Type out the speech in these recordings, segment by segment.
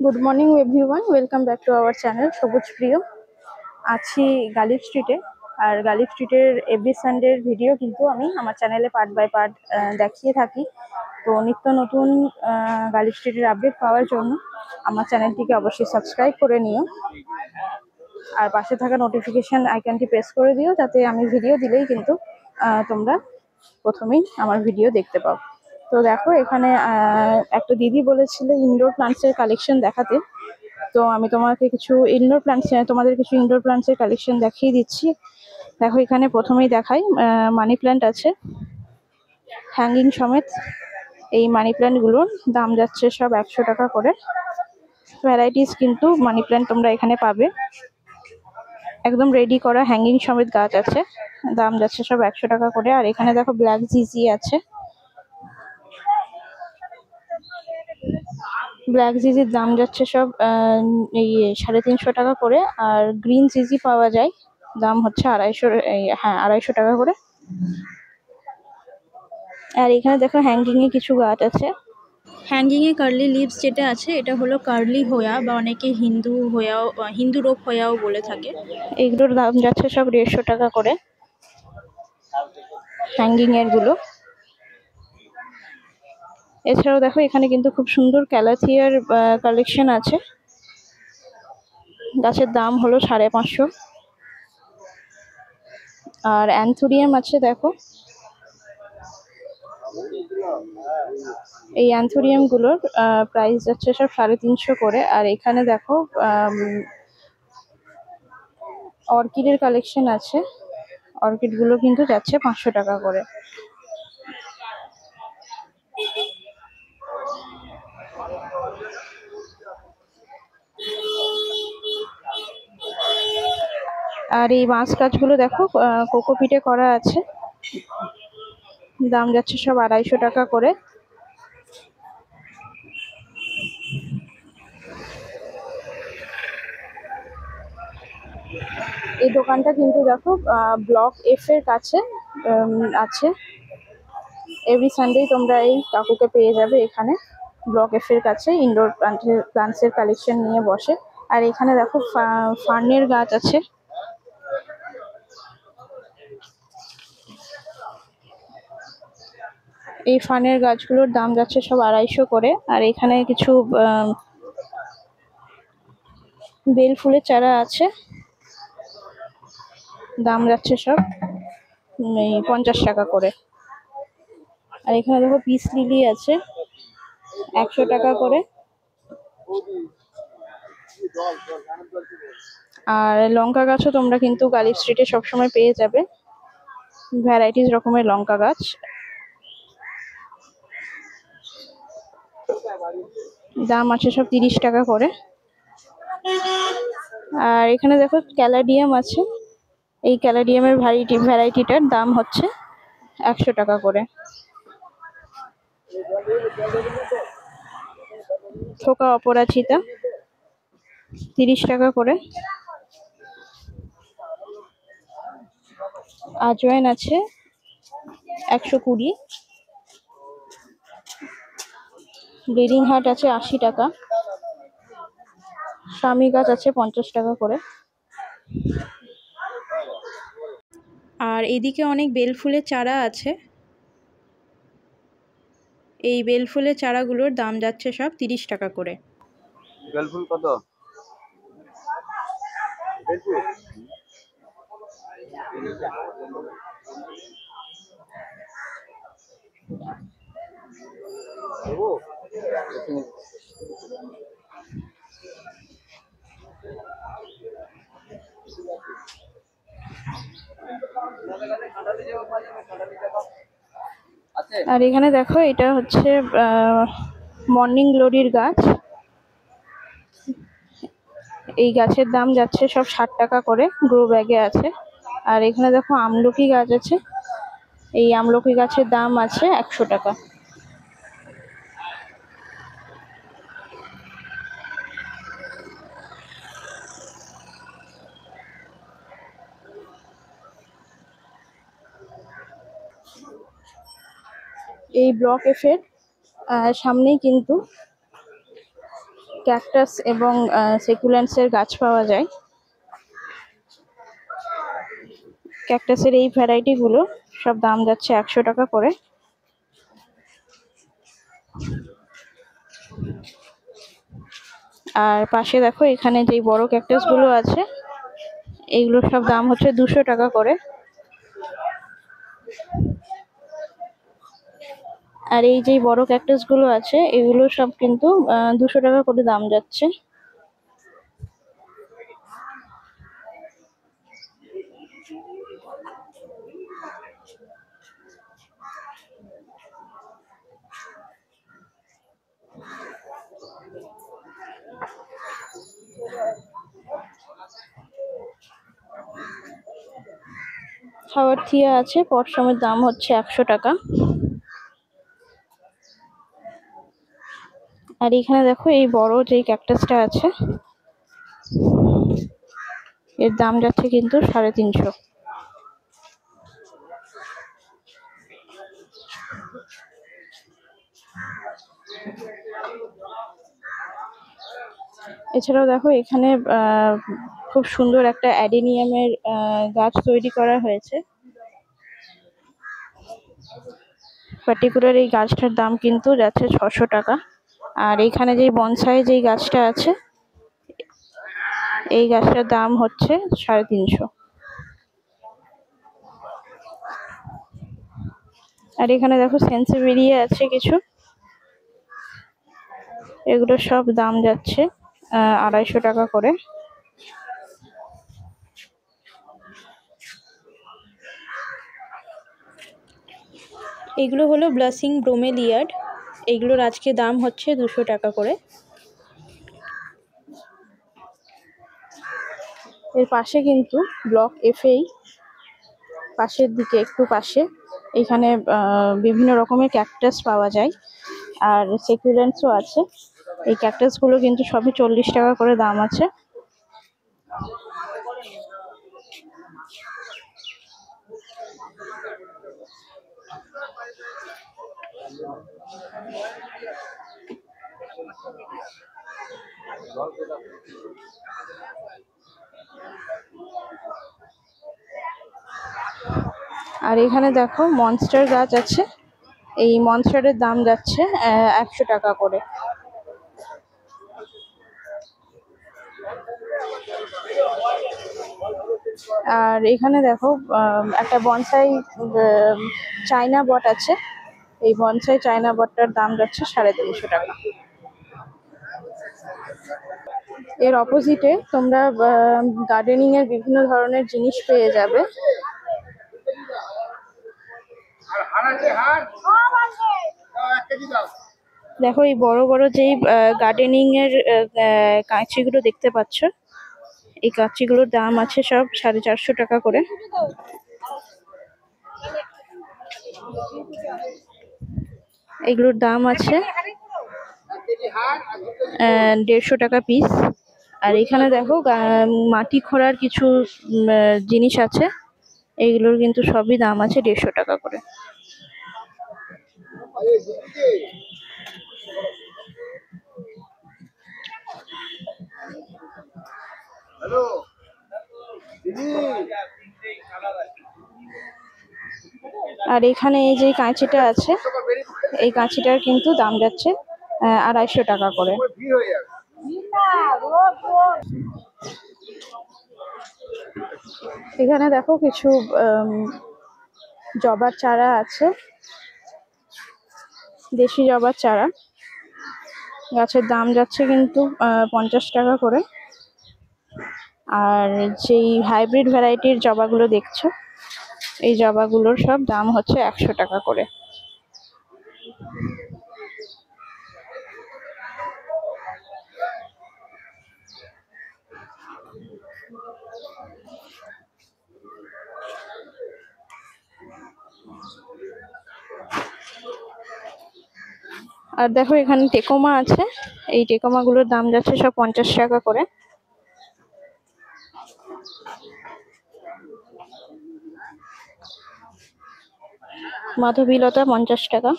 Good morning everyone, welcome back to our channel সবুজ প্রিয়। আছি গালিব স্ট্রিটে। আর গালিব স্ট্রিটের এভরি সানডের ভিডিও কিন্তু আমি আমার চ্যানেলে পার্ট বাই পার্ট দেখিয়ে থাকি। তো নিত্য নতুন গালিব স্ট্রিটের আপডেট পাওয়ার জন্য আমার চ্যানেলটিকে অবশ্যই সাবস্ক্রাইব করে নিও, আর পাশে থাকা নোটিফিকেশন আইকনটি প্রেস করে দিও, যাতে আমি ভিডিও দিলেই কিন্তু তোমরা প্রথমেই আমার ভিডিও দেখতে পাও। তো দেখো, এখানে একটা দিদি বলেছিল ইনডোর প্লান্টসের কালেকশন দেখাতে। তো আমি তোমাদের কিছু ইনডোর প্লান্টসের কালেকশন দেখিয়ে দিচ্ছি। দেখো, এখানে প্রথমেই দেখাই মানি প্ল্যান্ট আছে হ্যাঙ্গিং সমেত। এই মানি প্ল্যান্টগুলোর দাম যাচ্ছে সব 100 টাকা করে। ভ্যারাইটিস কিন্তু মানি প্ল্যান্ট তোমরা এখানে পাবে, একদম রেডি করা হ্যাঙ্গিং সমেত গাছ আছে, দাম যাচ্ছে সব 100 টাকা করে। আর এখানে দেখো ব্ল্যাক জিজি আছে, ব্ল্যাক জিজির দাম যাচ্ছে সব এই 350 টাকা করে। আর গ্রিন জিজি পাওয়া যায়, দাম হচ্ছে 250 টাকা করে। আর এখানে দেখো হ্যাঙ্গিং এ কিছু গাছ আছে। হ্যাঙ্গিং এ কার্লি লিভস যেটা আছে, এটা হলো কার্লি হোয়া, বা অনেকে হিন্দু রোপ হোয়াও বলে থাকে। এগুলোর দাম যাচ্ছে সব 150 টাকা করে, হ্যাঙ্গিং এর গুলো। এছাড়াও দেখো, এখানে কিন্তু খুব সুন্দর ক্যালাথিয়ার কালেকশন আছে, গাছের দাম হলো 550। আর অ্যান্থোরিয়াম আছে, দেখো এই অ্যান্থোরিয়াম গুলোর প্রাইস যাচ্ছে সব 350 করে। আর এখানে দেখো অর্কিডের কালেকশন আছে, অর্কিড গুলো কিন্তু যাচ্ছে 500 টাকা করে। আর এই বাঁশ গাছগুলো দেখো কোকোপিটে করা আছে, দাম যাচ্ছে সব 250 টাকা করে। এই দোকানটা কিন্তু দেখো ব্লক এফ এর কাছে আছে। এভরি সানডে তোমরা এই কাকুকে পেয়ে যাবে এখানে, ব্লক এফ এর কাছে ইনডোর প্লান্টসের কালেকশন নিয়ে বসে। আর এখানে দেখো ফার্নের গাছ আছে, এই ফার্নের গাছগুলোর দাম যাচ্ছে সব 250 করে। আর এখানে কিছু বেল ফুলের চারা আছে, দাম যাচ্ছে সব 50 টাকা করে। আর এখানে দেখো পিস লিলি আছে 100 টাকা করে। আর লঙ্কা গাছও তোমরা কিন্তু গালিব স্ট্রিটে সবসময় পেয়ে যাবে, ভ্যারাইটিস রকমের লঙ্কা গাছ, দাম আছে সব 30 টাকা করে। আর এখানে দেখো ক্যালাডিয়াম আছে, এই ক্যালাডিয়ামের ভ্যারাইটিটার দাম হচ্ছে 100 টাকা করে। থোকা অপরাজিতা 30 টাকা করে। আজওয়াইন আছে 120। ব্লিডিং হার্ট আছে 80 টাকা। স্বামী গাছ আছে 50 টাকা করে। আর এদিকে অনেক বেল ফুলের চারা আছে, এই বেল ফুলের চারাগুলোর দাম যাচ্ছে সব 30 টাকা করে। বেল ফুল কত? আর এখানে দেখো, এটা হচ্ছে মর্নিং গ্লোরির গাছ, এই গাছের দাম যাচ্ছে সব 60 টাকা করে, গ্রো ব্যাগে আছে। আর এখানে দেখো আমলকি গাছ আছে, এই আমলকি গাছের দাম আছে 100 টাকা। এই ব্লক এফ এর সামনেই কিন্তু ক্যাকটাস এবং সেকুলেন্টসের গাছ পাওয়া যায়। ক্যাকটাসের এই ভ্যারাইটি গুলো সব দাম যাচ্ছে 100 টাকা করে। আর পাশে দেখো এখানে যে বড় ক্যাকটাস গুলো আছে এইগুলোর সব দাম হচ্ছে 200 টাকা করে। আর এই যে বড় ক্যাকটাস গুলো আছে এগুলো সব কিন্তু 200 টাকা করে দাম যাচ্ছে। খাবার থিয়া আছে, পটসমের দাম হচ্ছে 100 টাকা। আর এখানে দেখো এই বড় যে ক্যাকটাসটা আছে এর দাম যাচ্ছে কিন্তু 350। এছাড়াও দেখো এখানে খুব সুন্দর একটা অ্যাডেনিয়ামের গাছ তৈরি করা হয়েছে। পার্টিকুলার এই গাছটার দাম কিন্তু যাচ্ছে 600 টাকা। আর এখানে যে বনসাই যে গাছটা আছে এই গাছটার দাম হচ্ছে 350। আর এখানে দেখো সেন্সিবেরিয়া আছে কিছু, এগুলো সব দাম যাচ্ছে 250 টাকা করে। এগুলো হলো ব্লাসিং ব্রোমেলিয়াড, এগুলোর আজকে দাম হচ্ছে 200 টাকা করে। এর পাশে কিন্তু ব্লক এফএই পাশের দিকে একটু পাশে এখানে বিভিন্ন রকমের ক্যাকটাস পাওয়া যায় আর সেকুলেন্টসও আছে। এই ক্যাকটাস গুলো কিন্তু সবই 40 টাকা করে দাম আছে। আর এখানে দেখো মনস্টার গাছ আছে, এই মনস্টারের দাম যাচ্ছে 100 টাকা করে। আর এখানে দেখো একটা বনসাই চায়না বট আছে, এই বনসাই চায়না বটটার দাম যাচ্ছে 350 টাকা। এর অপোজিটে তোমরা গার্ডেনিং এর বিভিন্ন ধরনের জিনিস পেয়ে যাবে। দেখো এই বড় বড় যেই গার্ডেনিং এর কাঁচিগুলো দেখতে পাচ্ছ, এই কাঁচিগুলোর দাম আছে সব 450 টাকা করে। এগুলোর দাম আছে 150 টাকা পিস। আর এখানে দেখো মাটি খোঁড়ার কিছু জিনিস আছে, এইগুলোর কিন্তু সবই দাম আছে 150 টাকা করে। আর এখানে এই যে কাঁচিটা আছে এই কাঁচিটার কিন্তু দাম যাচ্ছে 250 টাকা করে। এখানে দেখো কিছু জবার চারা আছে, দেশি জবার চারা, গাছের দাম যাচ্ছে কিন্তু 50 টাকা করে। আর যেই হাইব্রিড ভ্যারাইটির জবাগুলো দেখছো এই জবাগুলোর সব দাম হচ্ছে 100 টাকা করে। আর দেখো এখানে টেকোমা আছে, এই টেকোমা গুলোর দাম যাচ্ছে সব 50 টাকা করে। মাধবীলতা 50 টাকা।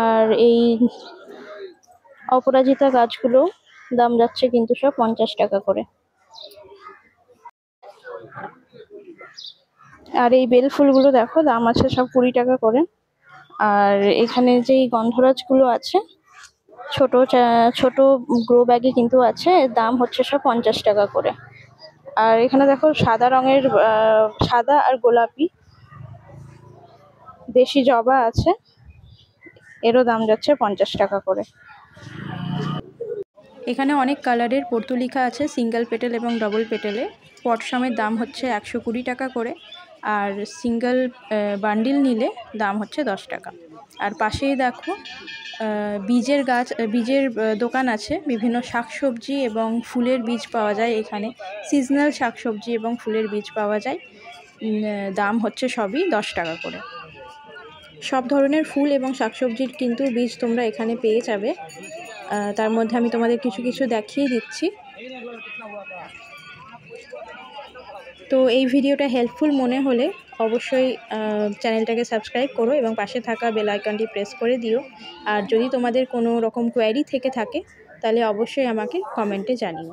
আর এই অপরাজিতা গাছগুলো দাম যাচ্ছে কিন্তু সব 50 টাকা করে। আর এই বেল ফুলগুলো দেখো দাম আছে সব 20 টাকা করে। আর এখানে যেই গন্ধরাজগুলো আছে ছোট ছোট গ্রো ব্যাগে কিন্তু আছে, দাম হচ্ছে সব 50 টাকা করে। আর এখানে দেখো সাদা রঙের সাদা আর গোলাপি দেশি জবা আছে, এরও দাম যাচ্ছে 50 টাকা করে। এখানে অনেক কালারের পর্তুলিকা আছে, সিঙ্গেল পেটেল এবং ডবল পেটেলে। পট সমেত দাম হচ্ছে 120 টাকা করে, আর সিঙ্গেল বান্ডিল নিলে দাম হচ্ছে 10 টাকা। আর পাশেই দেখো বীজের গাছ, বীজের দোকান আছে, বিভিন্ন শাকসবজি এবং ফুলের বীজ পাওয়া যায় এখানে। সিজনাল শাকসবজি এবং ফুলের বীজ পাওয়া যায়, দাম হচ্ছে সবই 10 টাকা করে। সব ধরনের ফুল এবং শাকসবজির কিন্তু বীজ তোমরা এখানে পেয়ে যাবে। তার মধ্যে আমি তোমাদের কিছু কিছু দেখিয়ে দিচ্ছি। তো এই ভিডিওটা হেল্পফুল মনে হলে অবশ্যই চ্যানেলটাকে সাবস্ক্রাইব করো এবং পাশে থাকা বেল আইকনটি প্রেস করে দিও। আর যদি তোমাদের কোনো রকম কোয়ারি থেকে থাকে তাহলে অবশ্যই আমাকে কমেন্টে জানিও।